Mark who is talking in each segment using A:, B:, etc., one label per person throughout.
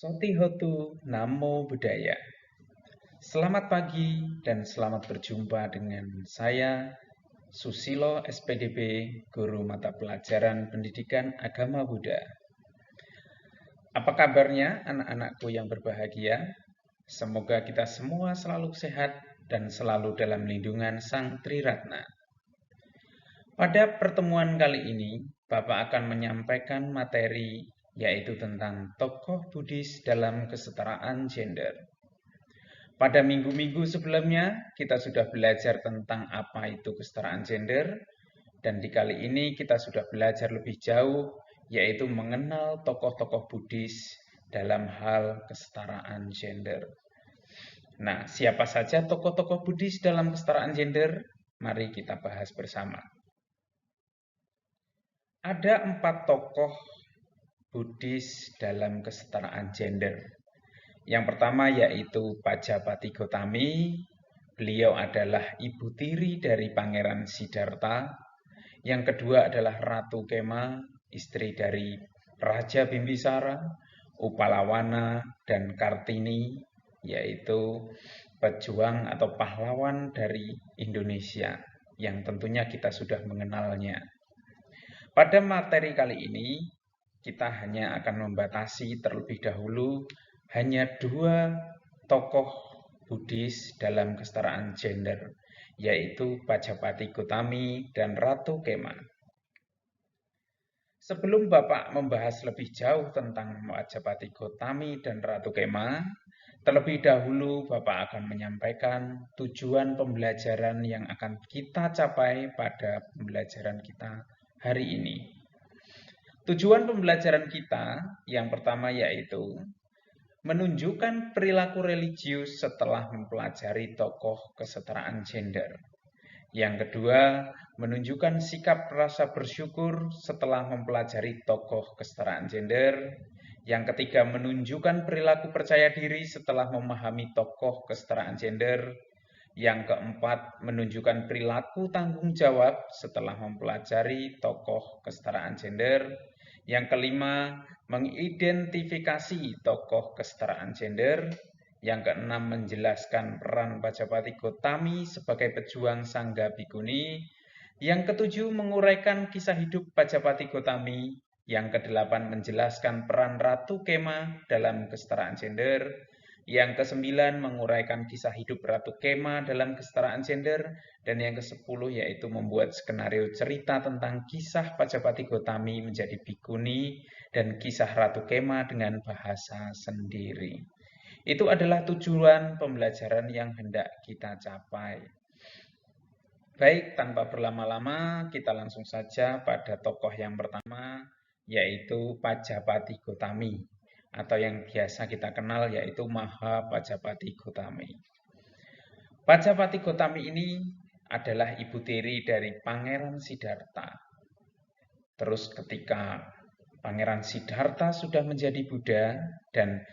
A: Sotihotu Namo Buddhaya. Selamat pagi dan selamat berjumpa dengan saya, Susilo SPDB, Guru Mata Pelajaran Pendidikan Agama Buddha. Apa kabarnya anak-anakku yang berbahagia? Semoga kita semua selalu sehat dan selalu dalam lindungan Sang Triratna. Pada pertemuan kali ini, Bapak akan menyampaikan materi yaitu tentang tokoh Buddhis dalam kesetaraan gender. Pada minggu-minggu sebelumnya, kita sudah belajar tentang apa itu kesetaraan gender, dan di kali ini kita sudah belajar lebih jauh, yaitu mengenal tokoh-tokoh Buddhis dalam hal kesetaraan gender. Nah, siapa saja tokoh-tokoh Buddhis dalam kesetaraan gender? Mari kita bahas bersama. Ada 4 tokoh Buddhis dalam kesetaraan gender. Yang pertama yaitu Pajapati Gotami. Beliau adalah ibu tiri dari Pangeran Siddhartha. Yang kedua adalah Ratu Kema, istri dari Raja Bimbisara, Upalawana, dan Kartini, yaitu pejuang atau pahlawan dari Indonesia yang tentunya kita sudah mengenalnya. Pada materi kali ini, kita hanya akan membatasi terlebih dahulu hanya 2 tokoh Buddhis dalam kesetaraan gender, yaitu Pajapati Gotami dan Ratu Kema. Sebelum Bapak membahas lebih jauh tentang Pajapati Gotami dan Ratu Kema, terlebih dahulu Bapak akan menyampaikan tujuan pembelajaran yang akan kita capai pada pembelajaran kita hari ini. Tujuan pembelajaran kita yang pertama yaitu menunjukkan perilaku religius setelah mempelajari tokoh kesetaraan gender. Yang kedua, menunjukkan sikap rasa bersyukur setelah mempelajari tokoh kesetaraan gender. Yang ketiga, menunjukkan perilaku percaya diri setelah memahami tokoh kesetaraan gender. Yang keempat, menunjukkan perilaku tanggung jawab setelah mempelajari tokoh kesetaraan gender. Yang kelima, mengidentifikasi tokoh kesetaraan gender. Yang keenam, menjelaskan peran Pajapati Gotami sebagai pejuang Sangga Bhikkhuni. Yang ketujuh, menguraikan kisah hidup Pajapati Gotami. Yang kedelapan, menjelaskan peran Ratu Kema dalam kesetaraan gender. Yang kesembilan, menguraikan kisah hidup Ratu Kema dalam kesetaraan gender. Dan yang ke-10 yaitu membuat skenario cerita tentang kisah Pajapati Gotami menjadi bhikkhuni dan kisah Ratu Kema dengan bahasa sendiri. Itu adalah tujuan pembelajaran yang hendak kita capai. Baik, tanpa berlama-lama, kita langsung saja pada tokoh yang pertama, yaitu Pajapati Gotami, atau yang biasa kita kenal yaitu Mahapajapati Gotami. Pajapati Gotami ini adalah ibu tiri dari Pangeran Siddhartha. Terus ketika Pangeran Siddhartha sudah menjadi Buddha, dan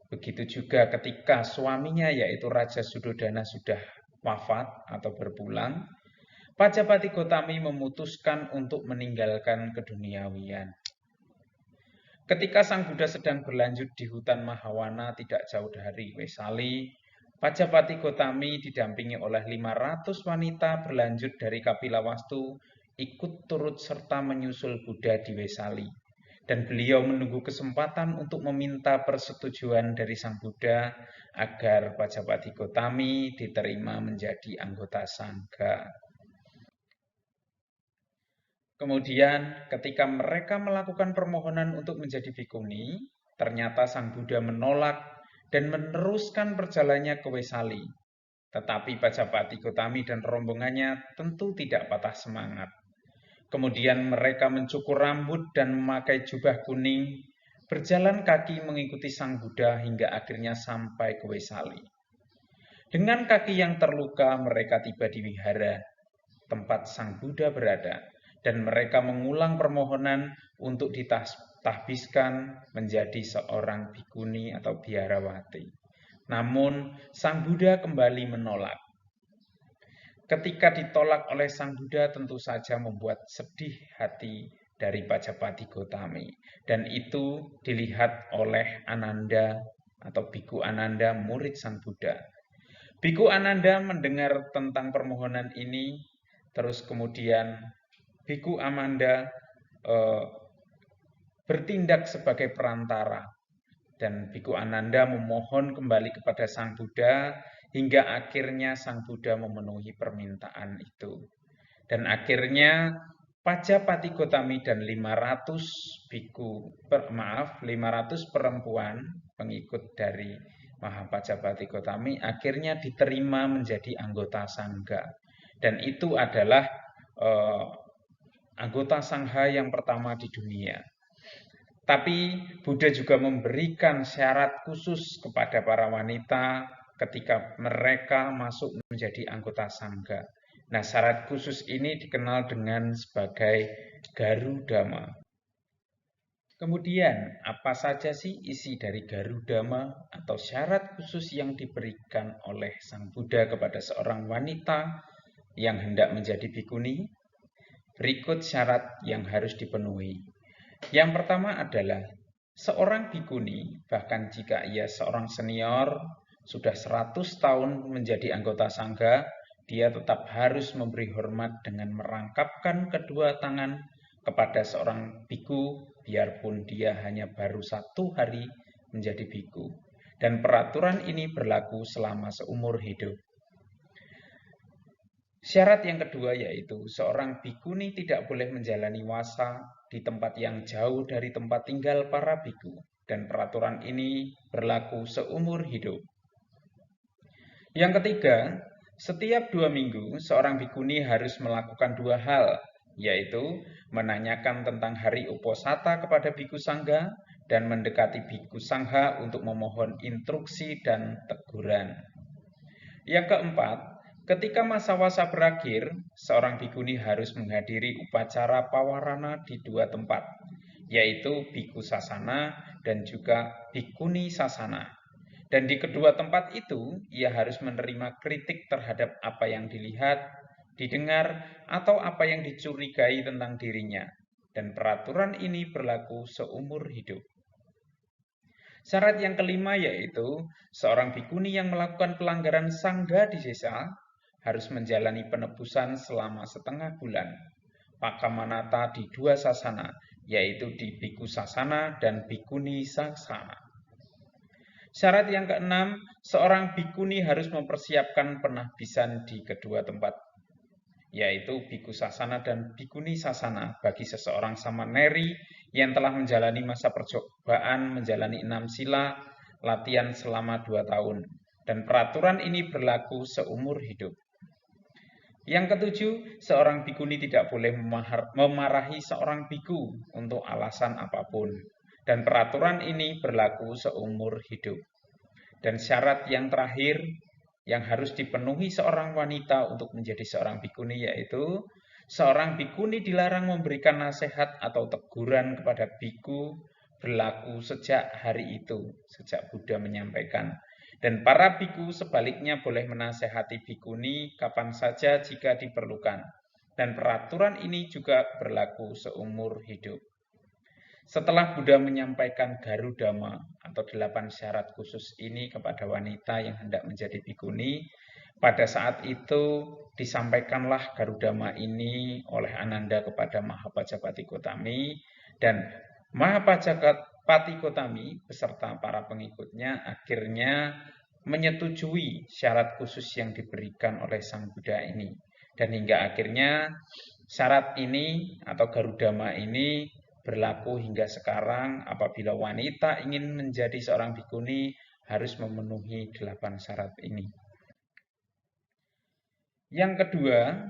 A: begitu juga ketika suaminya yaitu Raja Suddhodana sudah wafat atau berpulang, Pajapati Gotami memutuskan untuk meninggalkan keduniawian. Ketika Sang Buddha sedang berlanjut di hutan Mahawana tidak jauh dari Wesali, Pajapati Gotami didampingi oleh 500 wanita berlanjut dari Kapilawastu ikut turut serta menyusul Buddha di Wesali. Dan beliau menunggu kesempatan untuk meminta persetujuan dari Sang Buddha agar Pajapati Gotami diterima menjadi anggota Sangha. Kemudian ketika mereka melakukan permohonan untuk menjadi bhikkhuni, ternyata Sang Buddha menolak dan meneruskan perjalanannya ke Wesali. Tetapi Pajapati Gotami dan rombongannya tentu tidak patah semangat. Kemudian mereka mencukur rambut dan memakai jubah kuning, berjalan kaki mengikuti Sang Buddha hingga akhirnya sampai ke Wesali. Dengan kaki yang terluka, mereka tiba di wihara, tempat Sang Buddha berada, dan mereka mengulang permohonan untuk ditahbiskan menjadi seorang bhikkhuni atau biarawati. Namun, Sang Buddha kembali menolak. Ketika ditolak oleh Sang Buddha tentu saja membuat sedih hati dari Pajapati Gotami. Dan itu dilihat oleh Ananda atau Biku Ananda, murid Sang Buddha. Biku Ananda mendengar tentang permohonan ini, terus kemudian Biku Amanda bertindak sebagai perantara. Dan Biku Ananda memohon kembali kepada Sang Buddha hingga akhirnya Sang Buddha memenuhi permintaan itu. Dan akhirnya Pajapati Gotami dan 500 perempuan pengikut dari Mahapajapati Gotami akhirnya diterima menjadi anggota Sangha. Dan itu adalah anggota Sangha yang pertama di dunia. Tapi Buddha juga memberikan syarat khusus kepada para wanita ketika mereka masuk menjadi anggota Sangha. Nah, syarat khusus ini dikenal dengan sebagai Garudama. Kemudian, apa saja sih isi dari Garudama atau syarat khusus yang diberikan oleh Sang Buddha kepada seorang wanita yang hendak menjadi bhikkhuni? Berikut syarat yang harus dipenuhi. Yang pertama adalah seorang bhikkhuni, bahkan jika ia seorang senior, sudah 100 tahun menjadi anggota Sangha, dia tetap harus memberi hormat dengan merangkapkan kedua tangan kepada seorang bhikkhu, biarpun dia hanya baru 1 hari menjadi bhikkhu. Dan peraturan ini berlaku selama seumur hidup. Syarat yang kedua yaitu seorang bhikkhuni tidak boleh menjalani wasa di tempat yang jauh dari tempat tinggal para bhikkhu, dan peraturan ini berlaku seumur hidup. Yang ketiga, setiap 2 minggu seorang bhikkhuni harus melakukan 2 hal, yaitu menanyakan tentang hari Uposatha kepada bhikkhu sangha dan mendekati bhikkhu sangha untuk memohon instruksi dan teguran. Yang keempat, ketika masa wasa berakhir, seorang bhikkhuni harus menghadiri upacara pawarana di 2 tempat, yaitu Bhikkhu Sasana dan juga Bhikkhuni Sasana. Dan di kedua tempat itu, ia harus menerima kritik terhadap apa yang dilihat, didengar, atau apa yang dicurigai tentang dirinya. Dan peraturan ini berlaku seumur hidup. Syarat yang kelima yaitu seorang bhikkhuni yang melakukan pelanggaran sangga di desa harus menjalani penebusan selama setengah bulan. Pakamanata di 2 sasana, yaitu di Bhikkhu Sasana dan Bhikkhuni Sasana. Syarat yang keenam, seorang bhikkhuni harus mempersiapkan penahbisan di kedua tempat, yaitu Bhikkhu Sasana dan Bhikkhuni Sasana bagi seseorang samaneri yang telah menjalani masa percobaan menjalani 6 sila latihan selama 2 tahun. Dan peraturan ini berlaku seumur hidup. Yang ketujuh, seorang bhikkhuni tidak boleh memarahi seorang bhikkhu untuk alasan apapun. Dan peraturan ini berlaku seumur hidup. Dan syarat yang terakhir yang harus dipenuhi seorang wanita untuk menjadi seorang bhikkhuni yaitu seorang bhikkhuni dilarang memberikan nasihat atau teguran kepada bhikkhu berlaku sejak hari itu, sejak Buddha menyampaikan. Dan para bhikkhu sebaliknya boleh menasehati bhikkhuni kapan saja jika diperlukan. Dan peraturan ini juga berlaku seumur hidup. Setelah Buddha menyampaikan Garudama atau 8 syarat khusus ini kepada wanita yang hendak menjadi bhikkhuni, pada saat itu disampaikanlah Garudama ini oleh Ananda kepada Mahapajapati Gotami, dan Mahapajapati Gotami beserta para pengikutnya akhirnya menyetujui syarat khusus yang diberikan oleh Sang Buddha ini. Dan hingga akhirnya syarat ini atau Garudama ini berlaku hingga sekarang. Apabila wanita ingin menjadi seorang bhikkhuni harus memenuhi 8 syarat ini. Yang kedua,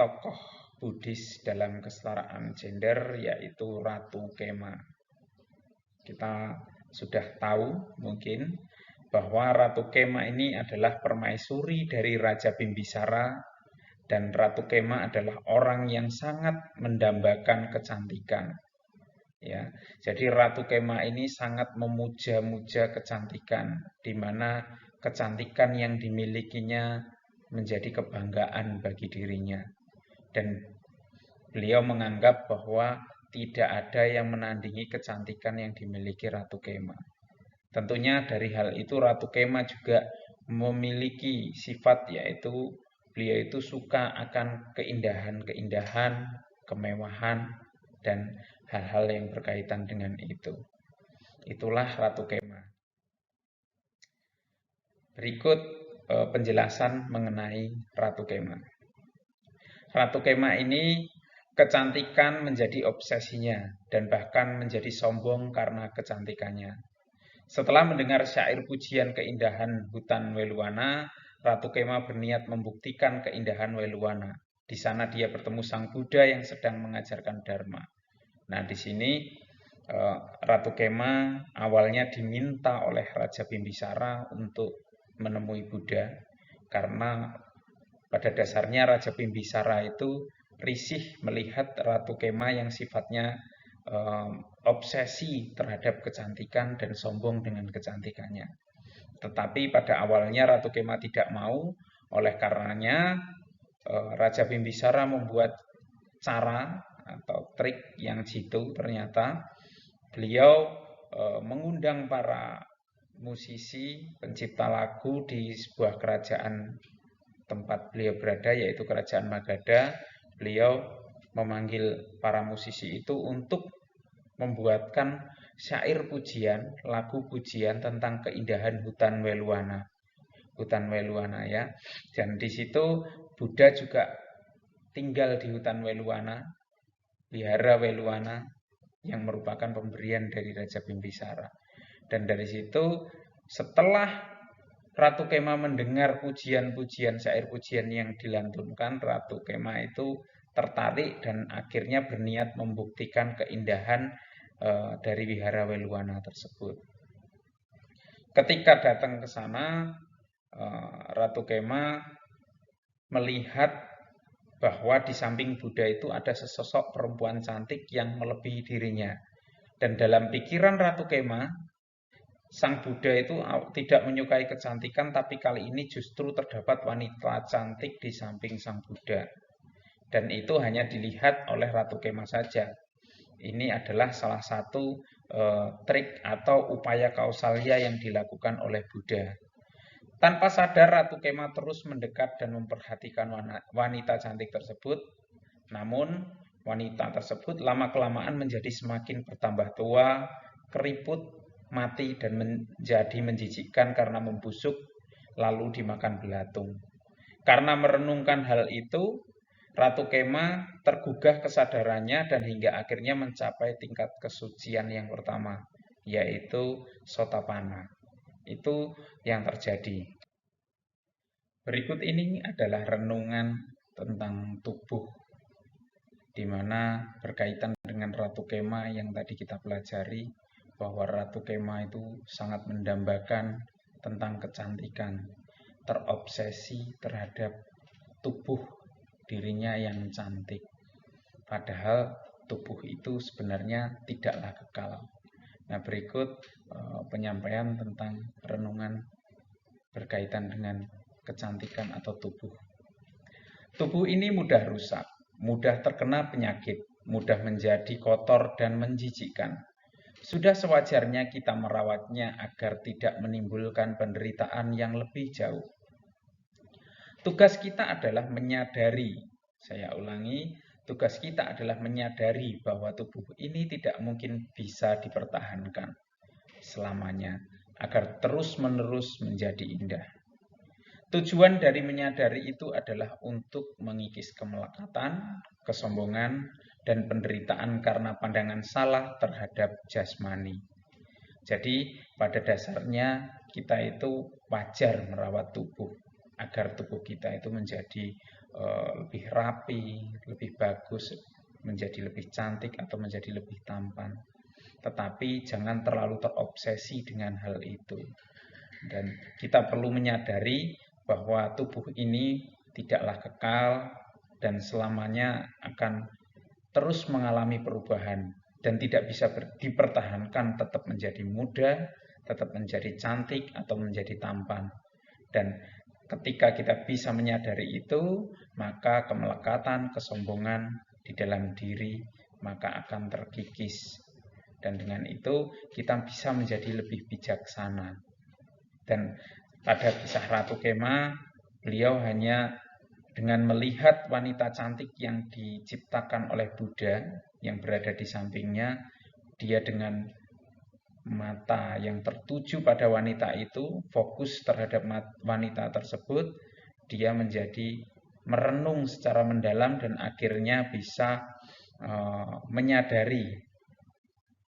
A: tokoh Buddhis dalam kesetaraan gender yaitu Ratu Kema. Kita sudah tahu mungkin bahwa Ratu Kema ini adalah permaisuri dari Raja Bimbisara, dan Ratu Kema adalah orang yang sangat mendambakan kecantikan. Ya, jadi Ratu Kema ini sangat memuja-muja kecantikan, di mana kecantikan yang dimilikinya menjadi kebanggaan bagi dirinya. Dan beliau menganggap bahwa tidak ada yang menandingi kecantikan yang dimiliki Ratu Kema. Tentunya dari hal itu Ratu Kema juga memiliki sifat, yaitu beliau itu suka akan keindahan-keindahan, kemewahan, dan hal-hal yang berkaitan dengan itu. Itulah Ratu Kema. Berikut penjelasan mengenai Ratu Kema. Ratu Kema ini kecantikan menjadi obsesinya dan bahkan menjadi sombong karena kecantikannya. Setelah mendengar syair pujian keindahan hutan Weluwana, Ratu Kema berniat membuktikan keindahan Weluwana. Di sana dia bertemu Sang Buddha yang sedang mengajarkan Dharma. Nah, di sini Ratu Kema awalnya diminta oleh Raja Bimbisara untuk menemui Buddha, karena pada dasarnya Raja Bimbisara itu risih melihat Ratu Kema yang sifatnya obsesi terhadap kecantikan dan sombong dengan kecantikannya. Tetapi pada awalnya Ratu Kema tidak mau, oleh karenanya Raja Bimbisara membuat cara atau trik yang jitu. Ternyata beliau mengundang para musisi, pencipta lagu di sebuah kerajaan tempat beliau berada, yaitu Kerajaan Magadha. Beliau memanggil para musisi itu untuk membuatkan syair pujian, lagu pujian tentang keindahan hutan Weluwana. Hutan Weluwana ya. Dan di situ Buddha juga tinggal di hutan Weluwana, wihara Weluwana, yang merupakan pemberian dari Raja Bimbisara. Dan dari situ setelah Ratu Kema mendengar pujian-pujian, syair pujian yang dilantunkan, Ratu Kema itu tertarik dan akhirnya berniat membuktikan keindahan dari wihara Weluwana tersebut. Ketika datang ke sana, Ratu Kema melihat bahwa di samping Buddha itu ada sesosok perempuan cantik yang melebihi dirinya. Dan dalam pikiran Ratu Kema, Sang Buddha itu tidak menyukai kecantikan, tapi kali ini justru terdapat wanita cantik di samping Sang Buddha. Dan itu hanya dilihat oleh Ratu Kema saja. Ini adalah salah satu trik atau upaya kausalia yang dilakukan oleh Buddha. Tanpa sadar Ratu Kema terus mendekat dan memperhatikan wanita cantik tersebut. Namun wanita tersebut lama-kelamaan menjadi semakin bertambah tua, keriput, mati, dan menjadi menjijikkan karena membusuk, lalu dimakan belatung. Karena merenungkan hal itu, Ratu Kema tergugah kesadarannya dan hingga akhirnya mencapai tingkat kesucian yang pertama, yaitu Sotapanna. Itu yang terjadi. Berikut ini adalah renungan tentang tubuh, di mana berkaitan dengan Ratu Kema yang tadi kita pelajari, bahwa Ratu Kema itu sangat mendambakan tentang kecantikan, terobsesi terhadap tubuh dirinya yang cantik. Padahal tubuh itu sebenarnya tidaklah kekal. Nah, berikut penyampaian tentang renungan berkaitan dengan kecantikan atau tubuh. Tubuh ini mudah rusak, mudah terkena penyakit, mudah menjadi kotor dan menjijikkan. Sudah sewajarnya kita merawatnya agar tidak menimbulkan penderitaan yang lebih jauh. Tugas kita adalah menyadari, saya ulangi, tugas kita adalah menyadari bahwa tubuh ini tidak mungkin bisa dipertahankan selamanya, agar terus-menerus menjadi indah. Tujuan dari menyadari itu adalah untuk mengikis kemelekatan, kesombongan, dan penderitaan karena pandangan salah terhadap jasmani. Jadi pada dasarnya kita itu wajar merawat tubuh agar tubuh kita itu menjadi lebih rapi, lebih bagus, menjadi lebih cantik atau menjadi lebih tampan. Tetapi jangan terlalu terobsesi dengan hal itu. Dan kita perlu menyadari bahwa tubuh ini tidaklah kekal dan selamanya akan terus mengalami perubahan dan tidak bisa dipertahankan tetap menjadi muda, tetap menjadi cantik atau menjadi tampan. Dan ketika kita bisa menyadari itu, maka kemelekatan, kesombongan di dalam diri maka akan terkikis. Dan dengan itu kita bisa menjadi lebih bijaksana. Dan pada kisah Ratu Kema, beliau hanya dengan melihat wanita cantik yang diciptakan oleh Buddha yang berada di sampingnya, dia dengan mata yang tertuju pada wanita itu, fokus terhadap wanita tersebut, dia menjadi merenung secara mendalam dan akhirnya bisa menyadari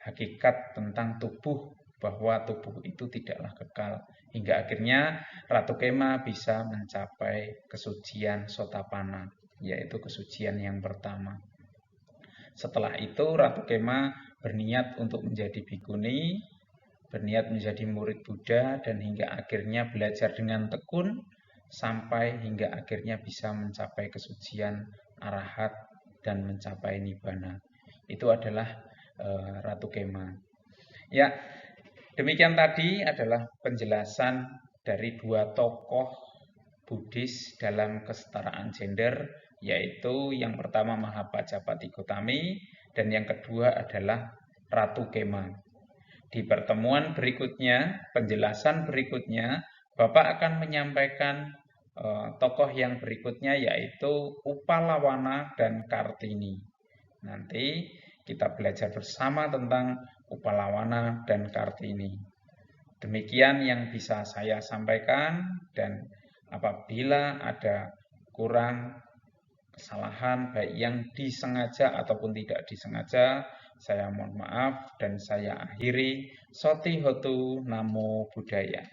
A: hakikat tentang tubuh, bahwa tubuh itu tidaklah kekal. Hingga akhirnya Ratu Kema bisa mencapai kesucian Sotapanna, yaitu kesucian yang pertama. Setelah itu Ratu Kema berniat untuk menjadi bhikkhuni, berniat menjadi murid Buddha, dan hingga akhirnya belajar dengan tekun sampai hingga akhirnya bisa mencapai kesucian arahat dan mencapai nibbana. Itu adalah Ratu Kema. Ya, demikian tadi adalah penjelasan dari dua tokoh Buddhis dalam kesetaraan gender, yaitu yang pertama Mahapajapati Gotami dan yang kedua adalah Ratu Kema. Di pertemuan berikutnya, penjelasan berikutnya, Bapak akan menyampaikan tokoh yang berikutnya, yaitu Upalawana dan Kartini. Nanti kita belajar bersama tentang Upalawana dan Kartini. Demikian yang bisa saya sampaikan, dan apabila ada kurang kesalahan baik yang disengaja ataupun tidak disengaja, saya mohon maaf dan saya akhiri. Soti Hotu Namo Buddhaya.